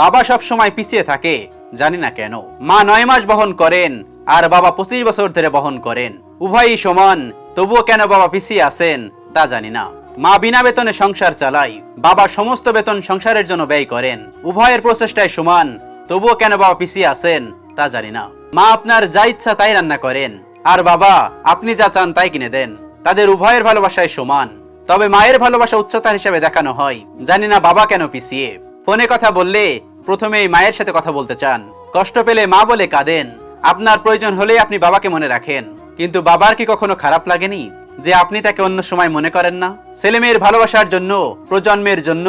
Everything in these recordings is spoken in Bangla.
বাবা সব সময় পিছিয়ে থাকে, জানি না কেন। মা 9 মাস বহন করেন আর বাবা 25 বছর ধরে বহন করেন। উভয়ই সমান, তবুও কেন বাবা পিছিয়ে আছেন তা জানি না। মা বিনা বেতনে সংসার চালায়, বাবা সমস্ত বেতন সংসারের জন্য ব্যয় করেন। উভয়ের প্রচেষ্টায় সমান, তবুও কেন বাবা পিছিয়ে আছেন তা জানি না। মা আপনার যা ইচ্ছা তাই রান্না করেন, আর বাবা আপনি যা চান তাই কিনে দেন। তাদের উভয়ের ভালোবাসায় সমান, তবে মায়ের ভালোবাসা উচ্চতার হিসেবে দেখানো হয়। জানি না বাবা কেন পিছিয়ে। ফোনে কথা বললে প্রথমেই মায়ের সাথে কথা বলতে চান, কষ্ট পেলে মা বলে কাঁদেন, আপনার প্রয়োজন হলে আপনি বাবাকে মনে রাখেন। কিন্তু বাবার কি কখনো খারাপ লাগেনি যে আপনি তাকে অন্য সময় মনে করেন না? ছেলেমেয়ের ভালোবাসার জন্য, প্রজন্মের জন্য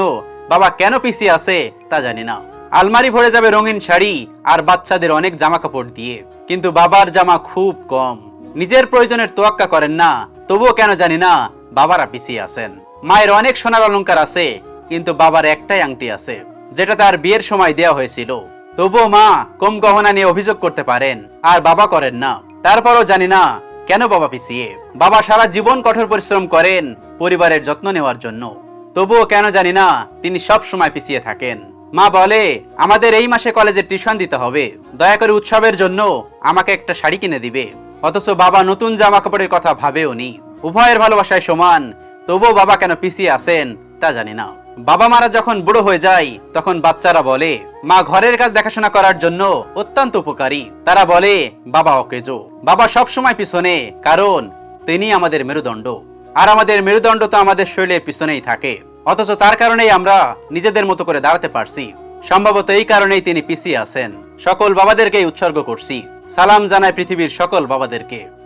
বাবা কেন পিছিয়ে আছে তা জানি না। আলমারি ভরে যাবে রঙিন শাড়ি আর বাচ্চাদের অনেক জামা কাপড় দিয়ে, কিন্তু বাবার জামা খুব কম। নিজের প্রয়োজনের তোয়াক্কা করেন না, তবুও কেন জানি না বাবারা পিছিয়ে আছেন। মায়ের অনেক সোনার অলংকার আছে, কিন্তু বাবার একটাই আংটি আছে, যেটা তার বিয়ের সময় দেওয়া হয়েছিল। তবুও মা কম গহনা নিয়ে অভিযোগ করতে পারেন, আর বাবা করেন না। তারপরও জানি না কেন বাবা পিছিয়ে। বাবা সারা জীবন কঠোর পরিশ্রম করেন পরিবারের যত্ন নেওয়ার জন্য, তবুও কেন জানি না তিনি সব সময় পিছিয়ে থাকেন। মা বলে আমাদের এই মাসে কলেজে টিউশন দিতে হবে, দয়া করে উৎসবের জন্য আমাকে একটা শাড়ি কিনে দিবে। অথচ বাবা নতুন জামা কাপড়ের কথা ভাবেও নি। উভয়ের ভালোবাসায় সমান, তবুও বাবা কেন পিছিয়ে আছেন তা জানি না। বাবা মারা যখন বুড়ো হয়ে যায় তখন বাচ্চারা বলে মা ঘরের কাজ দেখাশোনা করার জন্য অত্যন্ত উপকারী। তারা বলে বাবা অকেজো। বাবা সব সময় পিছনে, কারণ তিনি আমাদের মেরুদণ্ড, আর আমাদের মেরুদণ্ড তো আমাদের শরীরের পিছনেই থাকে। অথচ তার কারণেই আমরা নিজেদের মতো করে দাঁড়াতে পারছি। সম্ভবত এই কারণেই তিনি পিছিয়ে আছেন। সকল বাবাদেরকেই উৎসর্গ করছি। সালাম জানাই পৃথিবীর সকল বাবাদেরকে।